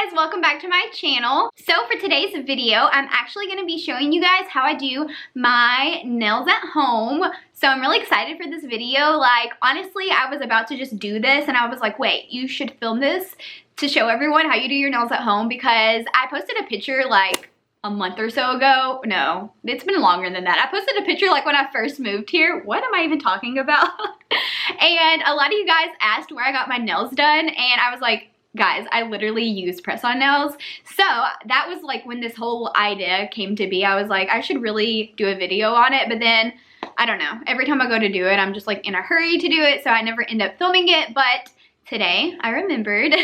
guys, welcome back to my channel. So for today's video, I'm actually going to be showing you guys how I do my nails at home. So I'm really excited for this video. Like, honestly, I was about to just do this and I was like, wait, you should film this to show everyone how you do your nails at home, because I posted a picture like a month or so ago. No, it's been longer than that. I posted a picture like when I first moved here. What am I even talking about? And a lot of you guys asked where I got my nails done, and I was like, guys, I literally use press-on nails. So that was like when this whole idea came to be. I was like, I should really do a video on it, but then I don't know, every time I go to do it, I'm just like in a hurry to do it, so I never end up filming it. But today I remembered.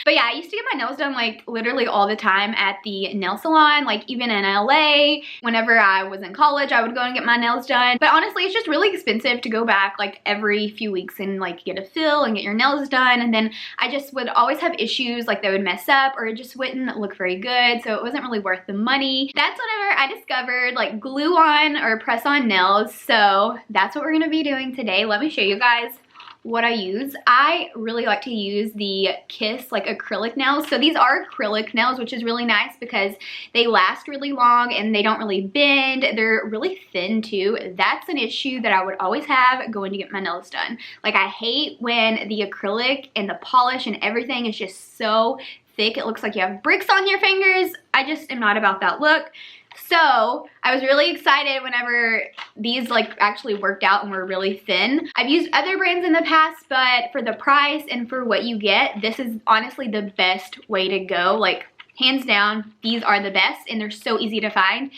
But yeah, I used to get my nails done like literally all the time at the nail salon, like even in LA. Whenever I was in college, I would go and get my nails done. But honestly, it's just really expensive to go back like every few weeks and like get a fill and get your nails done. And then I just would always have issues, like they would mess up or it just wouldn't look very good. So it wasn't really worth the money. That's whenever I discovered like glue on or press on nails. So that's what we're gonna be doing today. Let me show you guys what I use. I really like to use the Kiss like acrylic nails. So these are acrylic nails, which is really nice because they last really long and they don't really bend. They're really thin too. That's an issue that I would always have going to get my nails done. Like, I hate when the acrylic and the polish and everything is just so thick. It looks like you have bricks on your fingers. I just am not about that look. So I was really excited whenever these like actually worked out and were really thin. I've used other brands in the past, but for the price and for what you get, this is honestly the best way to go. Like, hands down, these are the best and they're so easy to find.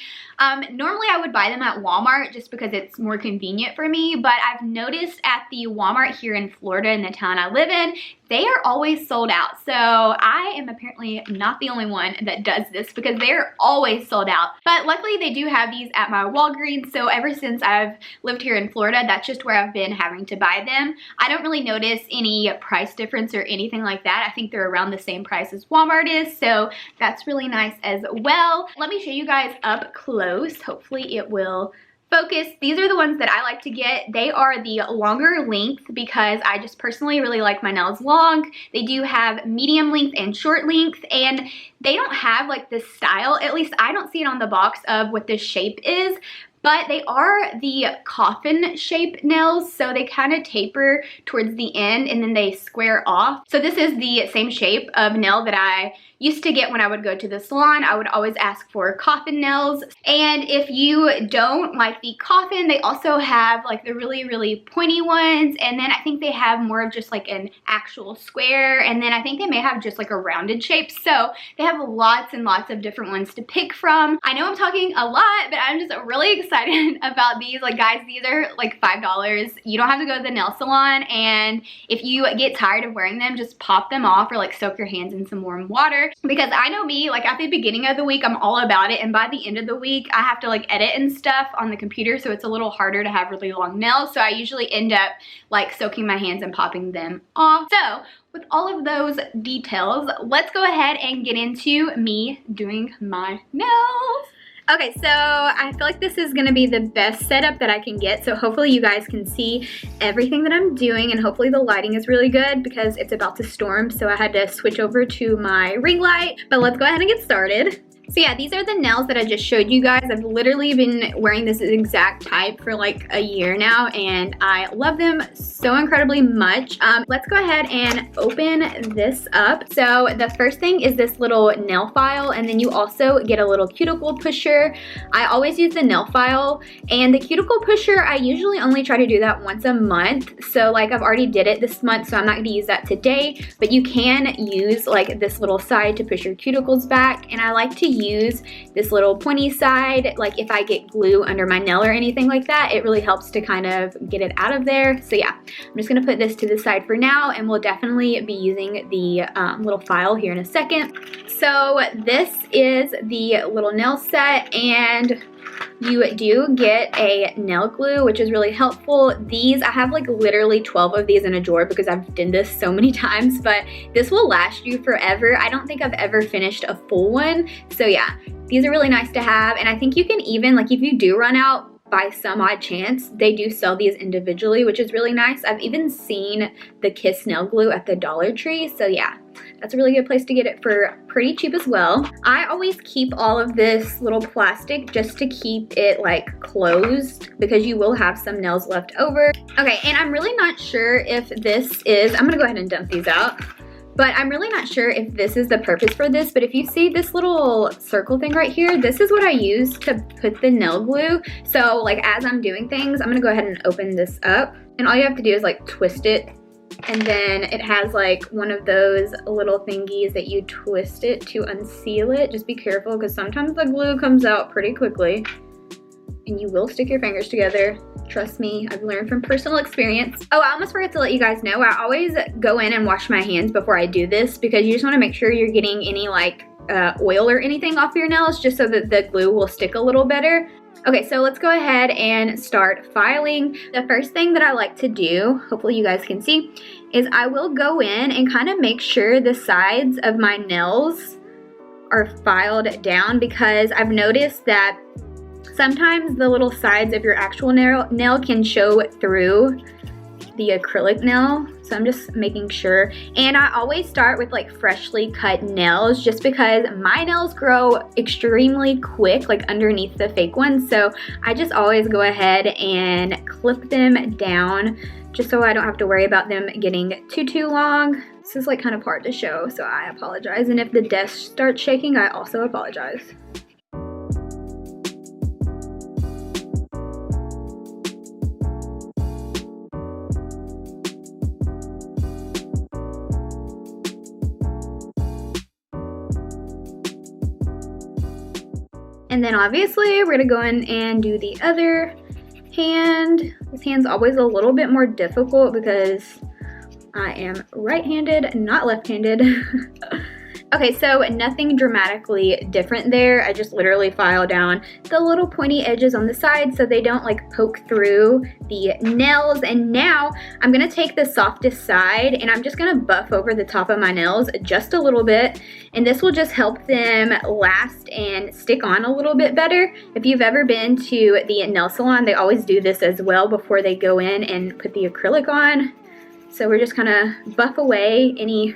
Normally I would buy them at Walmart just because it's more convenient for me, but I've noticed at the Walmart here in Florida, in the town I live in, they are always sold out. So I am apparently not the only one that does this because they're always sold out. But luckily they do have these at my Walgreens, so ever since I've lived here in Florida, that's just where I've been having to buy them. I don't really notice any price difference or anything like that. I think they're around the same price as Walmart is, so that's really nice as well. Let me show you guys up close. Hopefully it will focus. These are the ones that I like to get. They are the longer length because I just personally really like my nails long. They do have medium length and short length, and they don't have like this style. At least I don't see it on the box of what this shape is. But they are the coffin shape nails, so they kind of taper towards the end and then they square off. So this is the same shape of nail that I used to get when I would go to the salon. I would always ask for coffin nails. And if you don't like the coffin, they also have like the really, really pointy ones. And then I think they have more of just like an actual square. And then I think they may have just like a rounded shape. So they have lots and lots of different ones to pick from. I know I'm talking a lot, but I'm just really excited about these. Like, guys, these are like $5. You don't have to go to the nail salon. And if you get tired of wearing them, just pop them off or like soak your hands in some warm water. Because I know me, like at the beginning of the week, I'm all about it. And by the end of the week, I have to like edit and stuff on the computer. So it's a little harder to have really long nails. So I usually end up like soaking my hands and popping them off. So with all of those details, let's go ahead and get into me doing my nails. Okay, so I feel like this is gonna be the best setup that I can get, so hopefully you guys can see everything that I'm doing, and hopefully the lighting is really good because it's about to storm, so I had to switch over to my ring light. But let's go ahead and get started. So yeah, these are the nails that I just showed you guys. I've literally been wearing this exact type for like a year now, and I love them so incredibly much. Let's go ahead and open this up. So the first thing is this little nail file, and then you also get a little cuticle pusher. I always use the nail file, and the cuticle pusher, I usually only try to do that once a month. So like, I've already did it this month, so I'm not gonna use that today, but you can use like this little side to push your cuticles back. And I like to use this little pointy side, like if I get glue under my nail or anything like that, it really helps to kind of get it out of there. So yeah, I'm just gonna put this to the side for now, and we'll definitely be using the little file here in a second. So this is the little nail set, and you do get a nail glue, which is really helpful. These, I have like literally 12 of these in a drawer because I've done this so many times, but this will last you forever. I don't think I've ever finished a full one. So yeah, these are really nice to have. And I think you can even, like if you do run out by some odd chance, they do sell these individually, which is really nice. I've even seen the Kiss nail glue at the Dollar Tree. So yeah, that's a really good place to get it for pretty cheap as well. I always keep all of this little plastic just to keep it like closed, because you will have some nails left over. Okay, and I'm really not sure if this is, I'm gonna go ahead and dump these out. But I'm really not sure if this is the purpose for this, but if you see this little circle thing right here, this is what I use to put the nail glue. So like as I'm doing things, I'm gonna go ahead and open this up, and all you have to do is like twist it, and then it has like one of those little thingies that you twist it to unseal it. Just be careful, because sometimes the glue comes out pretty quickly and you will stick your fingers together. Trust me, I've learned from personal experience. Oh, I almost forgot to let you guys know, I always go in and wash my hands before I do this, because you just want to make sure you're getting any like oil or anything off your nails, just so that the glue will stick a little better. Okay, so let's go ahead and start filing. The first thing that I like to do, hopefully you guys can see, is I will go in and kind of make sure the sides of my nails are filed down, because I've noticed that sometimes the little sides of your actual nail can show through the acrylic nail. So I'm just making sure. And I always start with like freshly cut nails, just because my nails grow extremely quick, like underneath the fake ones. So I just always go ahead and clip them down, just so I don't have to worry about them getting too long. This is like kind of hard to show, so I apologize. And if the desk starts shaking, I also apologize. And then obviously we're gonna go in and do the other hand. This hand's always a little bit more difficult because I am right-handed, not left-handed. Okay, so nothing dramatically different there. I just literally file down the little pointy edges on the side so they don't like poke through the nails. And now I'm gonna take the softest side and I'm just gonna buff over the top of my nails just a little bit. And this will just help them last and stick on a little bit better. If you've ever been to the nail salon, they always do this as well before they go in and put the acrylic on. So we're just gonna buff away any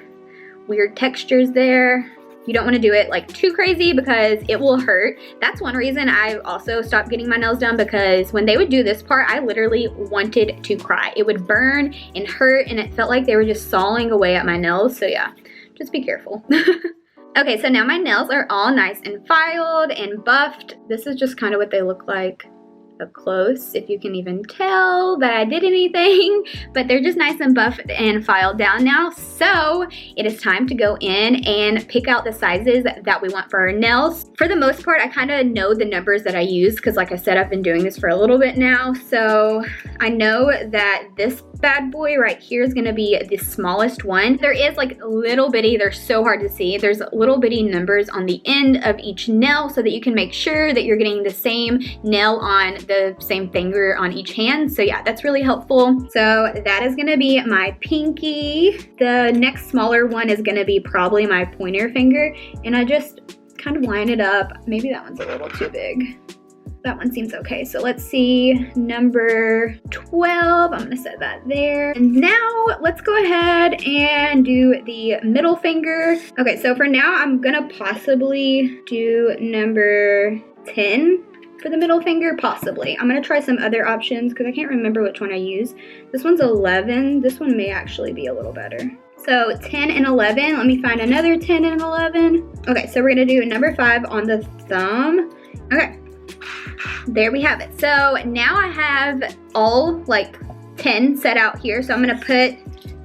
weird textures there. You don't want to do it like too crazy because it will hurt. That's one reason I also stopped getting my nails done, because when they would do this part, I literally wanted to cry. It would burn and hurt and it felt like they were just sawing away at my nails. So yeah, just be careful. Okay, so now my nails are all nice and filed and buffed. This is just kind of what they look like up close, if you can even tell that I did anything, but they're just nice and buffed and filed down now. So it is time to go in and pick out the sizes that we want for our nails. For the most part, I kind of know the numbers that I use because like I said, I've been doing this for a little bit now. So I know that this bad boy right here is gonna be the smallest one. There is like little bitty, they're so hard to see. There's little bitty numbers on the end of each nail so that you can make sure that you're getting the same nail on the same finger on each hand. So yeah, that's really helpful. So that is gonna be my pinky. The next smaller one is gonna be probably my pointer finger. And I just kind of line it up. Maybe that one's a little too big. That one seems okay. So let's see, number 12, I'm gonna set that there. And now let's go ahead and do the middle finger. Okay, so for now, I'm gonna possibly do number 10 for the middle finger, possibly. I'm gonna try some other options because I can't remember which one I use. This one's 11. This one may actually be a little better. So 10 and 11, let me find another 10 and 11. Okay, so we're gonna do number 5 on the thumb. Okay. There we have it. So now I have all like 10 set out here. So I'm gonna put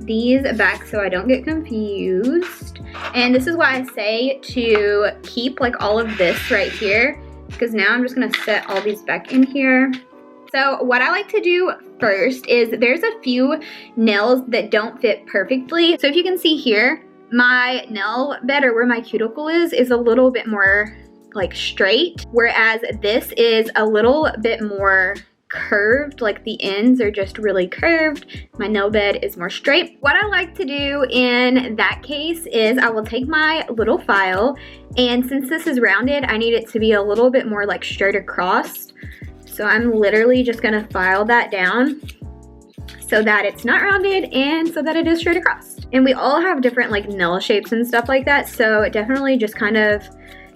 these back so I don't get confused. And this is why I say to keep like all of this right here, because now I'm just gonna set all these back in here. So what I like to do first is there's a few nails that don't fit perfectly. So if you can see here, my nail bed or where my cuticle is a little bit more like straight, whereas this is a little bit more curved, like the ends are just really curved. My nail bed is more straight. What I like to do in that case is I will take my little file, and since this is rounded, I need it to be a little bit more like straight across. So I'm literally just gonna file that down so that it's not rounded and so that it is straight across. And we all have different like nail shapes and stuff like that, so definitely just kind of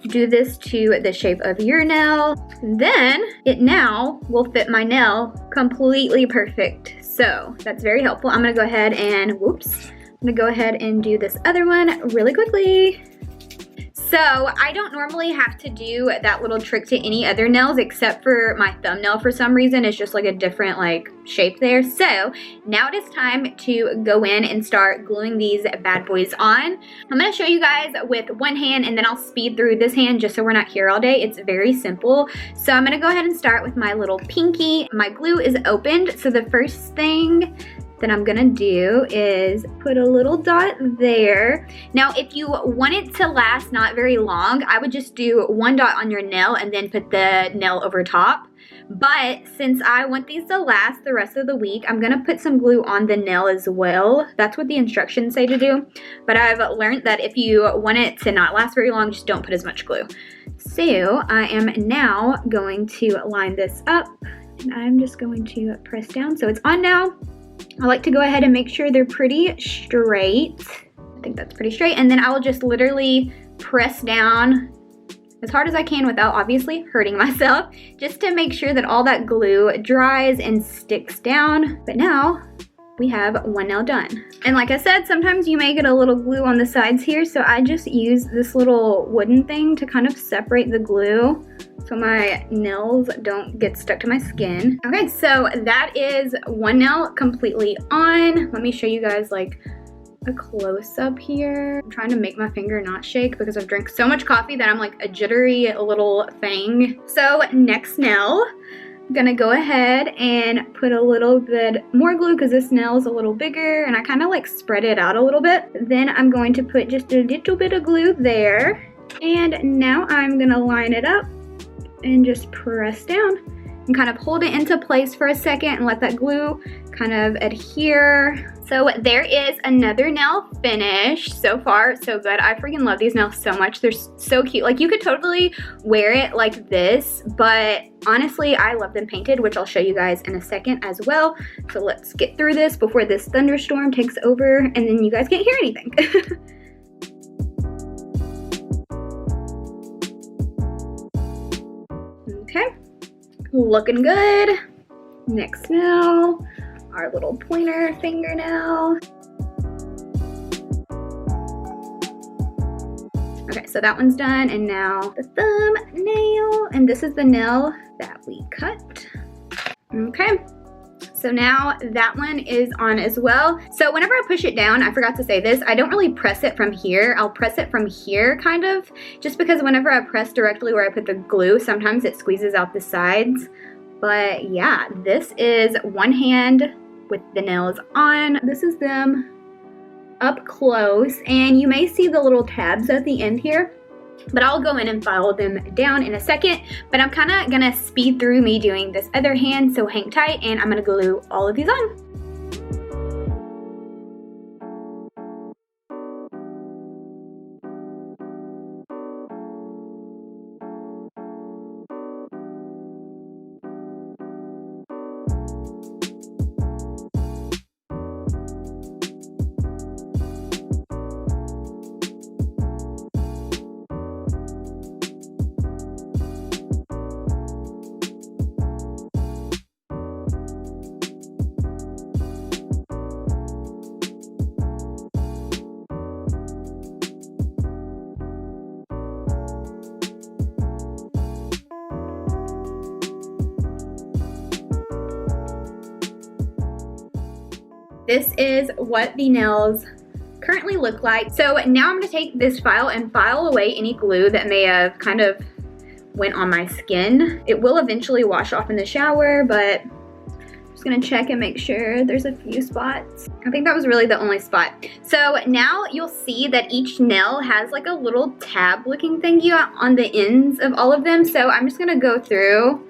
do this to the shape of your nail. Then it now will fit my nail completely perfect. So that's very helpful. I'm gonna go ahead and, I'm gonna go ahead and do this other one really quickly. So I don't normally have to do that little trick to any other nails except for my thumbnail. For some reason, it's just like a different like shape there. So now it is time to go in and start gluing these bad boys on. I'm gonna show you guys with one hand and then I'll speed through this hand just so we're not here all day. It's very simple. So I'm gonna go ahead and start with my little pinky. My glue is opened, so the first thing that I'm gonna do is put a little dot there. Now, if you want it to last not very long, I would just do one dot on your nail and then put the nail over top. But since I want these to last the rest of the week, I'm gonna put some glue on the nail as well. That's what the instructions say to do. But I've learned that if you want it to not last very long, just don't put as much glue. So I am now going to line this up and I'm just going to press down. So it's on now. I like to go ahead and make sure they're pretty straight. I think that's pretty straight. And then I will just literally press down as hard as I can without obviously hurting myself, just to make sure that all that glue dries and sticks down. But now we have one nail done. And like I said, sometimes you may get a little glue on the sides here, so I just use this little wooden thing to kind of separate the glue so my nails don't get stuck to my skin. Okay, so that is one nail completely on. Let me show you guys like a close-up here. I'm trying to make my finger not shake because I've drank so much coffee that I'm like a jittery little thing. So next nail, I'm gonna go ahead and put a little bit more glue because this nail is a little bigger and I kind of like spread it out a little bit. Then I'm going to put just a little bit of glue there. And now I'm gonna line it up and just press down and kind of hold it into place for a second and let that glue kind of adhere. So there is another nail finished. So far, so good. I freaking love these nails so much. They're so cute. Like you could totally wear it like this, but honestly, I love them painted, which I'll show you guys in a second as well. So let's get through this before this thunderstorm takes over and then you guys can't hear anything. Okay, looking good. Next nail, our little pointer fingernail. Okay, so that one's done, and now the thumbnail, and this is the nail that we cut. Okay, so now that one is on as well. So whenever I push it down, I forgot to say this, I don't really press it from here. I'll press it from here kind of, just because whenever I press directly where I put the glue, sometimes it squeezes out the sides. But yeah, this is one hand with the nails on. This is them up close, and you may see the little tabs at the end here, but I'll go in and file them down in a second. But I'm kind of gonna speed through me doing this other hand, so hang tight and I'm gonna glue all of these on. This is what the nails currently look like. So now I'm gonna take this file and file away any glue that may have kind of went on my skin. It will eventually wash off in the shower, but I'm just gonna check and make sure. There's a few spots. I think that was really the only spot. So now you'll see that each nail has like a little tab looking thingy on the ends of all of them. So I'm just gonna go through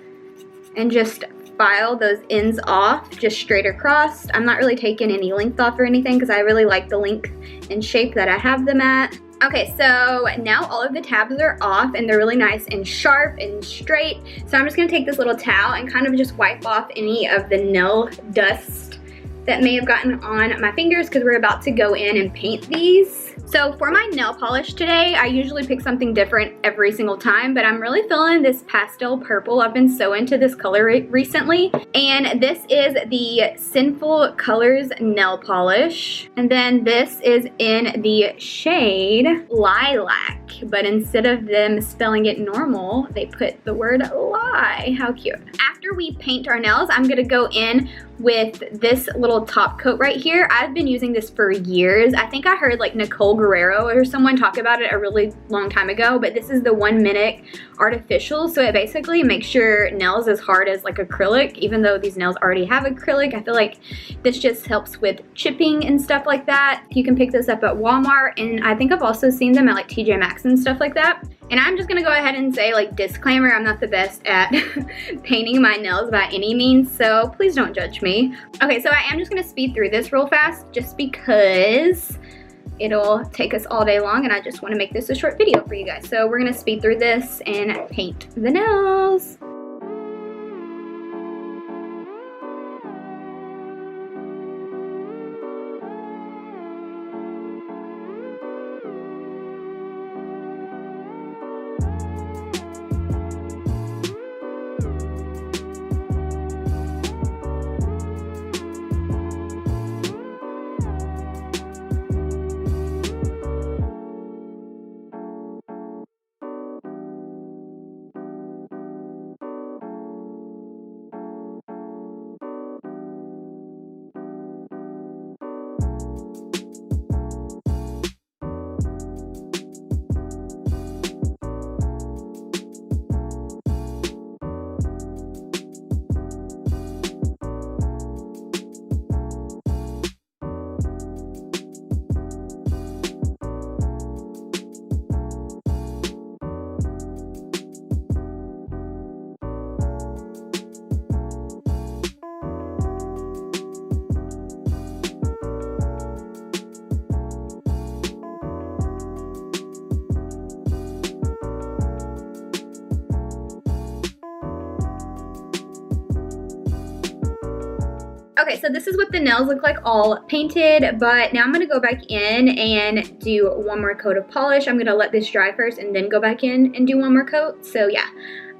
and just file those ends off just straight across. I'm not really taking any length off or anything because I really like the length and shape that I have them at. Okay, so now all of the tabs are off and they're really nice and sharp and straight. So I'm just gonna take this little towel and kind of just wipe off any of the nail dust that may have gotten on my fingers because we're about to go in and paint these. So for my nail polish today, I usually pick something different every single time, but I'm really feeling this pastel purple. I've been so into this color recently. And this is the Sinful Colors nail polish. And then this is in the shade Lilac, but instead of them spelling it normal, they put the word lie. How cute. After we paint our nails, I'm gonna go in with this little top coat right here. I've been using this for years. I think I heard like Nicole Guerrero or someone talk about it a really long time ago, but this is the 1 minute artificial. So it basically makes your nails as hard as like acrylic, even though these nails already have acrylic. I feel like this just helps with chipping and stuff like that. You can pick this up at Walmart, and I think I've also seen them at like TJ Maxx and stuff like that. And I'm just gonna go ahead and say, like, disclaimer, I'm not the best at painting my nails by any means, so please don't judge me. Okay, so I am just gonna speed through this real fast just because it'll take us all day long and I just wanna make this a short video for you guys. So we're gonna speed through this and paint the nails. Okay, so this is what the nails look like all painted, but now I'm gonna go back in and do one more coat of polish. I'm gonna let this dry first and then go back in and do one more coat. So yeah,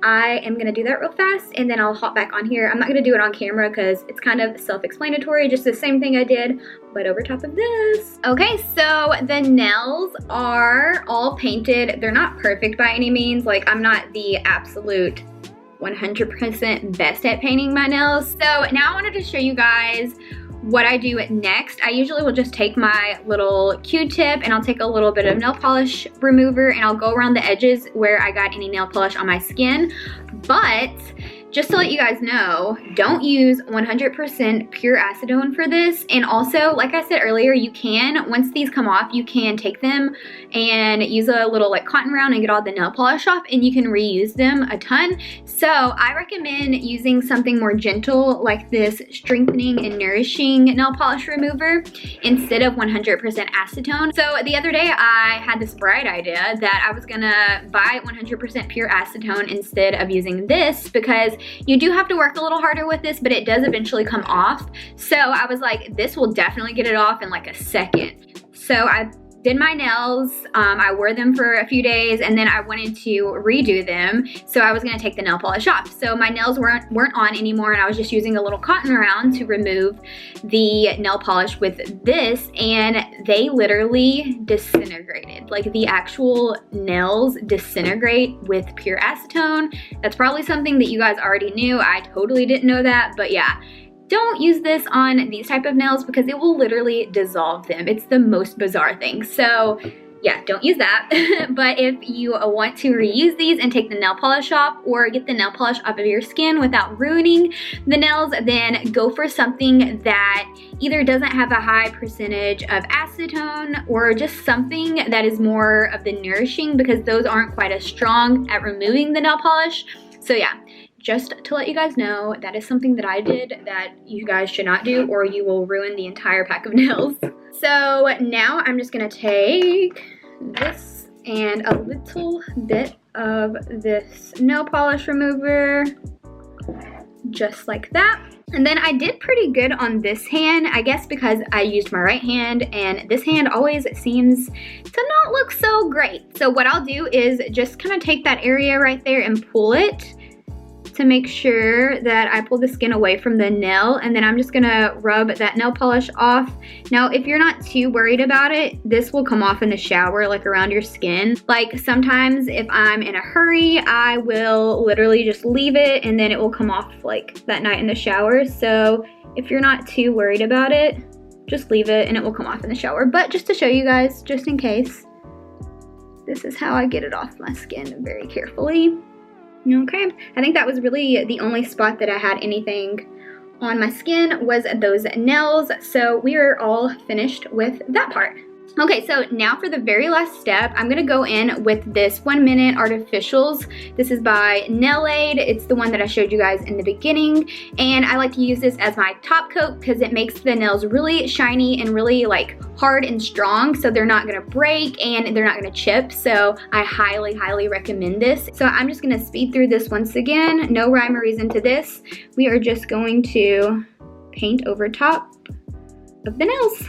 I am gonna do that real fast and then I'll hop back on here. I'm not gonna do it on camera because it's kind of self-explanatory, just the same thing I did, but over top of this. Okay, so the nails are all painted. They're not perfect by any means. Like, I'm not the absolute 100% best at painting my nails. So now I wanted to show you guys what I do next. I usually will just take my little Q-tip and I'll take a little bit of nail polish remover and I'll go around the edges where I got any nail polish on my skin. But just to let you guys know, don't use 100% pure acetone for this. And also, like I said earlier, you can, once these come off, you can take them and use a little like cotton round and get all the nail polish off and you can reuse them a ton. So I recommend using something more gentle like this strengthening and nourishing nail polish remover instead of 100% acetone. So the other day I had this bright idea that I was gonna buy 100% pure acetone instead of using this because you do have to work a little harder with this, but it does eventually come off. So I was like, this will definitely get it off in like a second. So I did my nails, I wore them for a few days and then I wanted to redo them. So I was gonna take the nail polish off. So my nails weren't on anymore and I was just using a little cotton round to remove the nail polish with this and they literally disintegrated. Like the actual nails disintegrate with pure acetone. That's probably something that you guys already knew. I totally didn't know that, but yeah. Don't use this on these type of nails because it will literally dissolve them. It's the most bizarre thing. So yeah, don't use that. But if you want to reuse these and take the nail polish off or get the nail polish off of your skin without ruining the nails, then go for something that either doesn't have a high percentage of acetone or just something that is more of the nourishing because those aren't quite as strong at removing the nail polish. So yeah. Just to let you guys know, that is something that I did that you guys should not do or you will ruin the entire pack of nails. So now I'm just gonna take this and a little bit of this nail polish remover, just like that. And then I did pretty good on this hand, I guess because I used my right hand, and this hand always seems to not look so great. So what I'll do is just kind of take that area right there and pull it to make sure that I pull the skin away from the nail, and then I'm just gonna rub that nail polish off. Now, if you're not too worried about it, this will come off in the shower, like around your skin. Like sometimes if I'm in a hurry, I will literally just leave it and then it will come off like that night in the shower. So if you're not too worried about it, just leave it and it will come off in the shower. But just to show you guys, just in case, this is how I get it off my skin very carefully. Okay, I think that was really the only spot that I had anything on my skin was those nails. So we are all finished with that part. Okay, so now for the very last step, I'm gonna go in with this 1 Minute Artificials. This is by Nail Aid. It's the one that I showed you guys in the beginning. And I like to use this as my top coat because it makes the nails really shiny and really like hard and strong, so they're not gonna break and they're not gonna chip. So I highly, highly recommend this. So I'm just gonna speed through this once again. No rhyme or reason to this. We are just going to paint over top of the nails.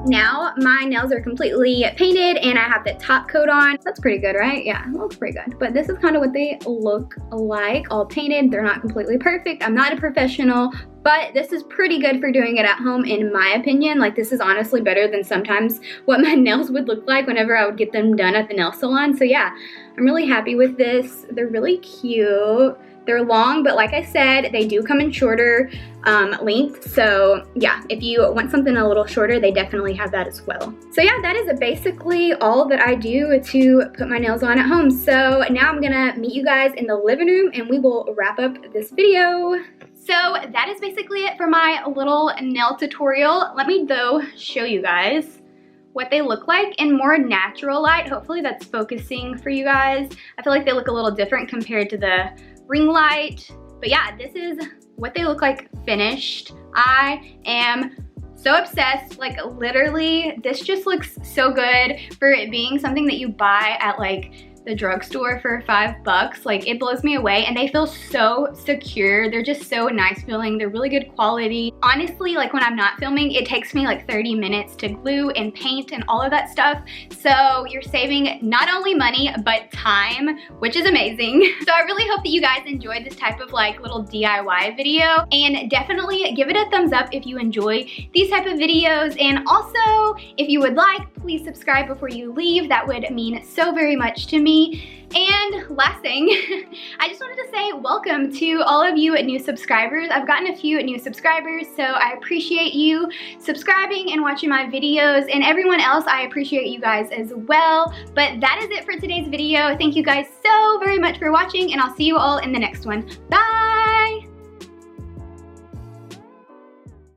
Now my nails are completely painted and I have the top coat on. That's pretty good, right? Yeah, it looks pretty good. But this is kind of what they look like, all painted. They're not completely perfect. I'm not a professional, but this is pretty good for doing it at home in my opinion. Like this is honestly better than sometimes what my nails would look like whenever I would get them done at the nail salon. So yeah, I'm really happy with this. They're really cute. They're long, but like I said, they do come in shorter length. So yeah, if you want something a little shorter, they definitely have that as well. So yeah, that is basically all that I do to put my nails on at home. So now I'm gonna meet you guys in the living room and we will wrap up this video. So that is basically it for my little nail tutorial. Let me though show you guys what they look like in more natural light. Hopefully that's focusing for you guys. I feel like they look a little different compared to the ring light. But yeah, this is what they look like finished. I am so obsessed. Like literally, this just looks so good for it being something that you buy at like the drugstore for $5. Like it blows me away, and they feel so secure. They're just so nice feeling. They're really good quality. Honestly, like when I'm not filming, it takes me like 30 minutes to glue and paint and all of that stuff. So you're saving not only money, but time, which is amazing. So I really hope that you guys enjoyed this type of like little DIY video, and definitely give it a thumbs up if you enjoy these type of videos. And also, if you would like, please subscribe before you leave. That would mean so very much to me. And last thing, I just wanted to say welcome to all of you new subscribers. I've gotten a few new subscribers, so I appreciate you subscribing and watching my videos, and everyone else, I appreciate you guys as well. But that is it for today's video. Thank you guys so very much for watching, and I'll see you all in the next one. Bye!